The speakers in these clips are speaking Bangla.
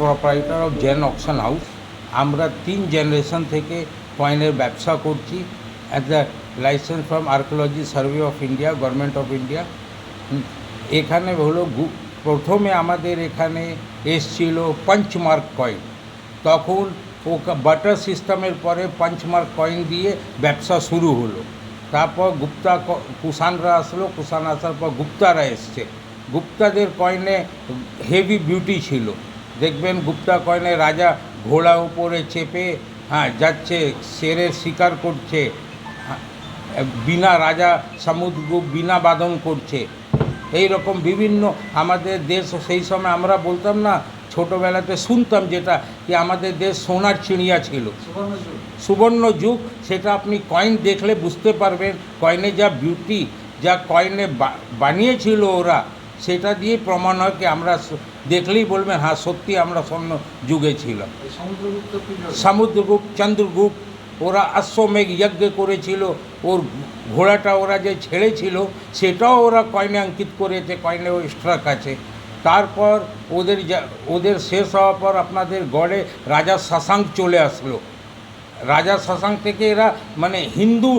Proprietor of Zen auction house. আমরা 3 জেনারেশন থেকে কয়েনের ব্যবসা করছি as the license from archaeology survey of India, government of India. এখানে হলো প্রথমে আমাদের এখানে এসছিল পাঞ্চমার্ক কয়েন। তখন ও বাটার সিস্টেমের পরে পাঞ্চমার্ক কয়েন দিয়ে ব্যবসা শুরু হলো। তারপর গুপ্তা কুষাণরা আসলো, কুষাণ আসার পর গুপ্তারা এসছে। গুপ্তাদের কয়েনে হেভি বিউটি ছিল। দেখবেন গুপ্তা কয়েনে রাজা ঘোড়া উপরে চেপে যাচ্ছে, শেরের শিকার করছে, বিনা রাজা সমুদ্রগুপ্ত বিনা বাদন করছে। এই রকম বিভিন্ন আমাদের দেশ সেই সময় আমরা বলতাম না, ছোটোবেলাতে শুনতাম যেটা কি আমাদের দেশ সোনার চিড়িয়া ছিল, সুবর্ণ যুগ। সেটা আপনি কয়েন দেখলে বুঝতে পারবেন, কয়েনে যা বিউটি, যা কয়েনে বানিয়েছিল ওরা, সেটা দিয়ে প্রমাণ হয় কি আমরা দেখলেই বলবেন হ্যাঁ সত্যি আমরা স্বর্ণ যুগে ছিলাম। সমুদ্রগুপ্ত, চন্দ্রগুপ্ত, ওরা অশ্বমেঘ যজ্ঞ করেছিল, ওর ঘোড়াটা ওরা যে ছেড়েছিল সেটাও ওরা কয়েনে অঙ্কিত করেছে, কয়েনে ওই স্ট্রাক আছে। তারপর ওদের শেষ হওয়ার পর আপনাদের গড়ে রাজা শশাঙ্ক চলে আসলো। রাজা শশাঙ্ক থেকে এরা মানে হিন্দু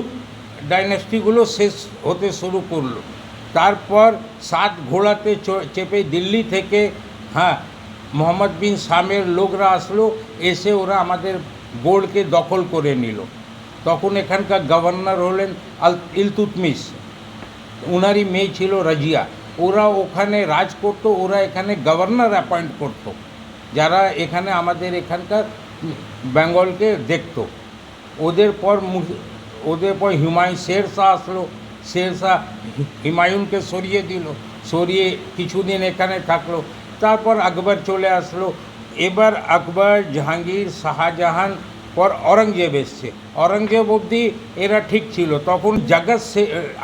ডাইনেস্টিগুলো শেষ হতে শুরু করলো। তারপর 7 ঘোড়াতে চেপে দিল্লি থেকে মোহাম্মদ বিন শামের লোকরা আসলো, এসে ওরা আমাদের গোড়কে দখল করে নিল। তখন এখানকার গভর্নর হলেন ইলতুৎমিশ, উনারই মেয়ে ছিল রাজিয়া। ওরা ওখানে রাজ করতো, ওরা এখানে গভর্নর অ্যাপয়েন্ট করতো, যারা এখানে আমাদের এখানকার বেঙ্গলকে দেখতো। ওদের পর শের শাহ আসলো। শের শাহ হুমায়ুনকে সরিয়ে দিল, সরিয়ে কিছুদিন এখানে থাকলো। তারপর আকবর চলে আসলো। এবার আকবর, জাহাঙ্গীর, শাহজাহান, পর অরঙ্গজেব এসছে। অরঙ্গজেব অবধি এরা ঠিক ছিল। তখন জগৎ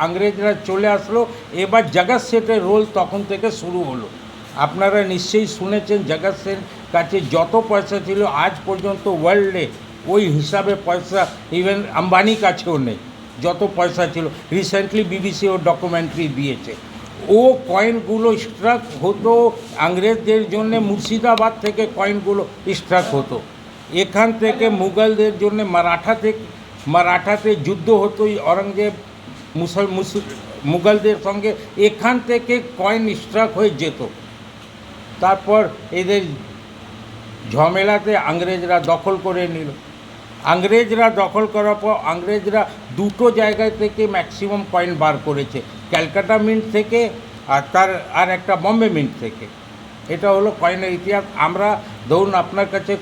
ইংরেজরা চলে আসলো। এবার জগৎ শেঠের রোল তখন থেকে শুরু হলো। আপনারা নিশ্চয়ই শুনেছেন জগৎ শেঠ কাছে যত পয়সা ছিল আজ পর্যন্ত ওয়ার্ল্ডে ওই হিসাবে পয়সা ইভেন আম্বানি কাছেও নেই, যত পয়সা ছিল। রিসেন্টলি বিবিসি ও ডকুমেন্টারি দিয়েছে। ও কয়েনগুলো স্ট্রাক হতো ইংরেজদের জন্য, মুর্শিদাবাদ থেকে কয়েনগুলো স্ট্রাক হতো। এখান থেকে মুঘলদের জন্য মারাঠাতে যুদ্ধ হতো অরঙ্গজেব মুঘলদের সঙ্গে, এখান থেকে কয়েন স্ট্রাক হয়ে যেত। তারপর এদের ঝামেলাতে ইংরেজরা দখল করে নিল। ইংরেজরা দখল করার পর ইংরেজরা 2টো জায়গায় থেকে ম্যাক্সিমাম কয়েন বার করেছে, ক্যালকাটা মিন্ট থেকে আর একটা বম্বে মিন্ট থেকে। এটা হলো কয়েনের ইতিহাস। আমরা ধরুন আপনার কাছে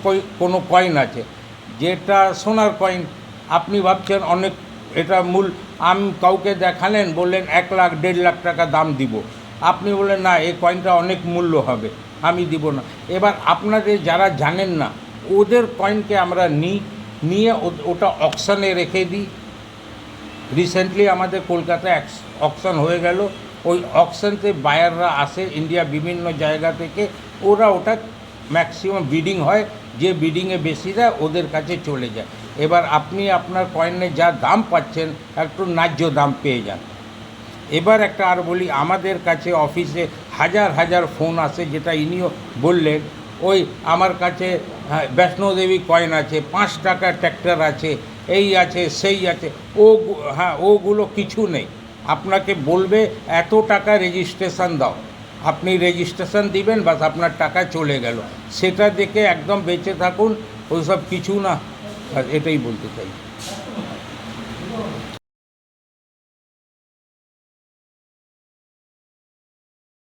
কোনো কয়েন আছে যেটা সোনার কয়েন, আপনি ভাবছেন অনেক এটা মূল, আমি কাউকে দেখালেন, বললেন 1 লাখ 1.5 লাখ টাকা দাম দিব, আপনি বললেন না এই কয়েনটা অনেক মূল্য হবে, আমি দিব না। এবার আপনাদের যারা জানেন না ওদের কয়েনকে আমরা নিয়ে ওটা অকশনে রেখে দিই। রিসেন্টলি আমাদের কলকাতায় অকশন হয়ে গেল। ওই অকশনতে বায়াররা আসে ইন্ডিয়া বিভিন্ন জায়গা থেকে, ওরা ওটা ম্যাক্সিমাম বিডিং হয়, যে বিডিংয়ে বেশি দেয় ওদের কাছে চলে যায়। এবার আপনি আপনার কয়েনে যা দাম পাচ্ছেন একটু ন্যায্য দাম পেয়ে যান। এবার একটা আর বলি, আমাদের কাছে অফিসে হাজার ফোন আসে, যেটা ইনিও বললেন, ওই আমার কাছে বৈষ্ণোদেবী কয়েন আছে, 5 টাকার ট্র্যাক্টর আছে, এই আছে সেই আছে। ওগুলো কিছু নেই। আপনাকে বলবে এত টাকা রেজিস্ট্রেশন দাও, আপনি রেজিস্ট্রেশন দিবেন, বাস আপনার টাকা চলে গেল। সেটা দেখে একদম বেঁচে থাকুন, ওইসব কিছু না। এটাই বলতে চাই।